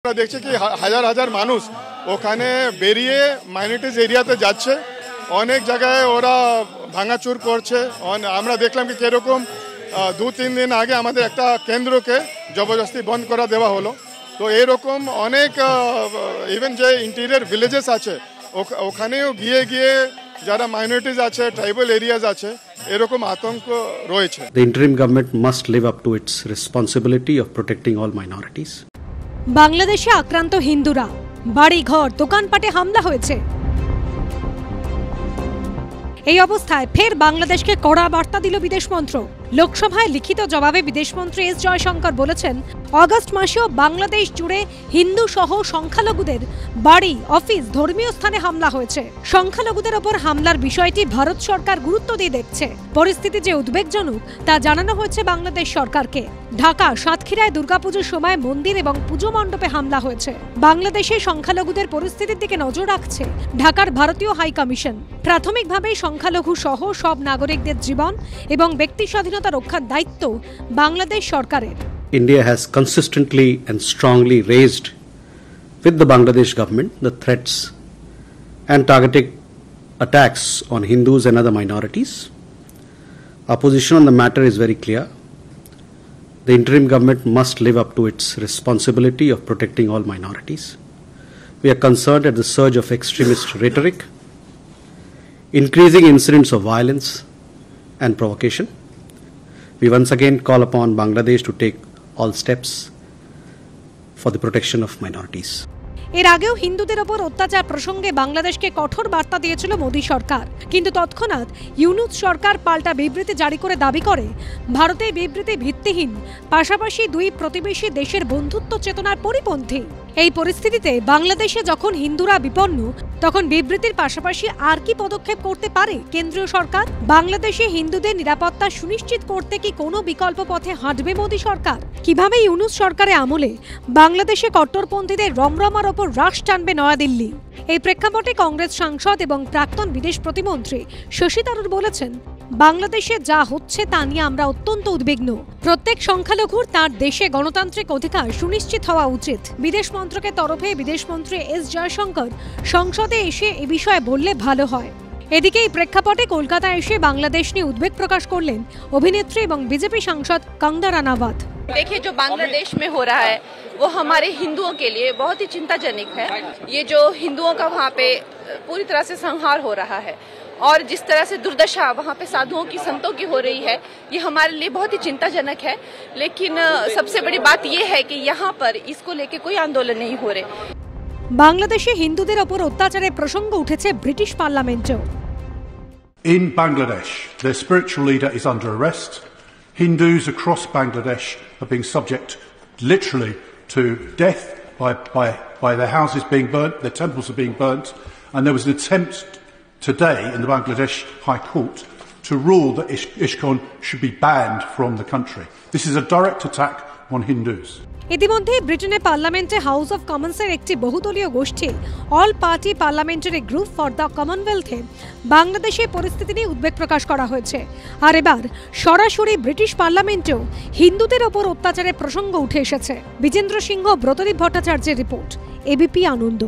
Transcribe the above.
আমরা দেখছি কি হাজার হাজার মানুষ ওখানে বেরিয়ে মাইনরিটিজ এরিয়াতে যাচ্ছে, অনেক জায়গায় ওরা ভাঙাচুর করছে। আমরা দেখলাম কি কিরকম 2-3 দিন আগে আমাদের একটা কেন্দ্রকে জবরদস্তি বন্ধ করা দেওয়া হলো। তো এরকম অনেক ইভেন যে ইন্টেরিয়র ভিলেজেস আছে ওখানেও গিয়ে গিয়ে যারা মাইনরিটিজ আছে, ট্রাইবাল এরিয়াজ আছে, এরকম আতঙ্ক রয়েছে। The interim government must live up to its responsibility of protecting all minorities. বাংলাদেশে আক্রান্ত হিন্দুরা, বাড়ি ঘর দোকানপাটে হামলা হয়েছে। এই অবস্থায় ফের বাংলাদেশকে কড়া বার্তা দিল বিদেশ মন্ত্রক। লোকসভায় লিখিত জবাবে বিদেশমন্ত্রী এস জয়শঙ্কর বলেছেন, অগস্ট মাসেও বাংলাদেশ জুড়ে হিন্দু সহ সংখ্যালঘুদের বাড়ি, অফিস, ধর্মীয় স্থানে হামলা হয়েছে। সংখ্যালঘুদের ওপর হামলার বিষয়টি ভারত সরকার গুরুত্ব দিয়ে দেখছে। পরিস্থিতি যে উদ্বেগজনক তা জানানো হয়েছে বাংলাদেশ সরকারকে। ঢাকা সাতক্ষীরায় দুর্গাপুজোর সময় মন্দির এবং পুজো মণ্ডপে হামলা হয়েছে। বাংলাদেশে সংখ্যালঘুদের পরিস্থিতির দিকে নজর রাখছে ঢাকার ভারতীয় হাই কমিশন। প্রাথমিকভাবে সংখ্যালঘু সহ সব নাগরিকদের জীবন এবং ব্যক্তি স্বাধীনতা রক্ষার দায়িত্ব বাংলাদেশ সরকারের। India has consistently and strongly raised with the Bangladesh government the threats and targeted attacks on Hindus and other minorities. Our position on the matter is very clear. The interim government must live up to its responsibility of protecting all minorities. We are concerned at the surge of extremist rhetoric, increasing incidents of violence and provocation. We once again call upon Bangladesh to take all steps for the protection of minorities. এর আগেও হিন্দুদের ওপর অত্যাচার প্রসঙ্গে বাংলাদেশকে কঠোর বার্তা দিয়েছিল মোদী সরকার, কিন্তু তৎক্ষণাৎ ইউনূস সরকার পাল্টা বিবৃতি জারি করে দাবি করে ভারতের বিবৃতি ভিত্তিহীন, পাশাপাশি দুই প্রতিবেশী দেশের বন্ধুত্ব চেতনার পরিপন্থী। এই পরিস্থিতিতে বাংলাদেশে যখন হিন্দুরা বিপন্ন, তখন বিবৃতির পাশাপাশি আর কি পদক্ষেপ করতে পারে কেন্দ্রীয় সরকার? বাংলাদেশে হিন্দুদের নিরাপত্তা সুনিশ্চিত করতে কি কোনো বিকল্প পথে হাঁটবে মোদী সরকার? কিভাবে ইউনূস সরকারের আমলে বাংলাদেশে কট্টরপন্থীদের রমরমার ওপর রাশ টানবে নয়াদিল্লি? এই প্রেক্ষাপটে কংগ্রেস সাংসদ এবং প্রাক্তন বিদেশ প্রতিমন্ত্রী শশী থারুর বলেছেন, বাংলাদেশে যা হচ্ছে তা নিয়ে আমরা অত্যন্ত উদ্বিগ্ন। প্রত্যেক সংখ্যালঘুর তার দেশে গণতান্ত্রিক অধিকার সুনিশ্চিত হওয়া উচিত। বিদেশ মন্ত্রকের তরফে বিদেশমন্ত্রী এস জয়শঙ্কর সংসদে এসে এ বিষয়ে বললে ভালো হয়। এদিকে এই প্রেক্ষাপটে কলকাতায় এসে বাংলাদেশ নিয়ে উদ্বেগ প্রকাশ করলেন অভিনেত্রী এবং বিজেপি সাংসদ কঙ্গনা রানাवत। देखिए, जो बांग्लादेश में हो रहा है वो हमारे हिंदुओं के लिए बहुत ही चिंताजनक है। ये जो हिंदुओं का वहाँ पे पूरी तरह से संहार हो रहा है और जिस तरह से दुर्दशा वहाँ पे साधुओं की, संतों की हो रही है, ये हमारे लिए बहुत ही चिंताजनक है। लेकिन सबसे बड़ी बात ये है कि यहाँ पर इसको लेके कोई आंदोलन नहीं हो रहे। বাংলাদেশে হিন্দুদের ওপর অত্যাচারের প্রসঙ্গ উঠেছে British পার্লামেন্টেও। In Bangladesh, their spiritual leader is under arrest. Hindus across Bangladesh are being subject literally to death by their houses being burnt, their temples are being burnt, and there was an attempt today in the Bangladesh High Court to rule that ISKCON should be banned from the country. This is a direct attack on Hindus. ইতিমধ্যে ব্রিটেনের পার্লামেন্টে house of কমন্সের একটি বহুদলীয় গোষ্ঠী all party parliamentary group for the কমনওয়েলথে বাংলাদেশের পরিস্থিতি নিয়ে উদ্বেগ প্রকাশ করা হয়েছে। আর এবার সরাসরি ব্রিটিশ পার্লামেন্টেও হিন্দুদের ওপর অত্যাচারের প্রসঙ্গ উঠে এসেছে। বিজেন্দ্র সিংহ, ব্রতদীপ ভট্টাচার্যের রিপোর্ট, এবিপি আনন্দ।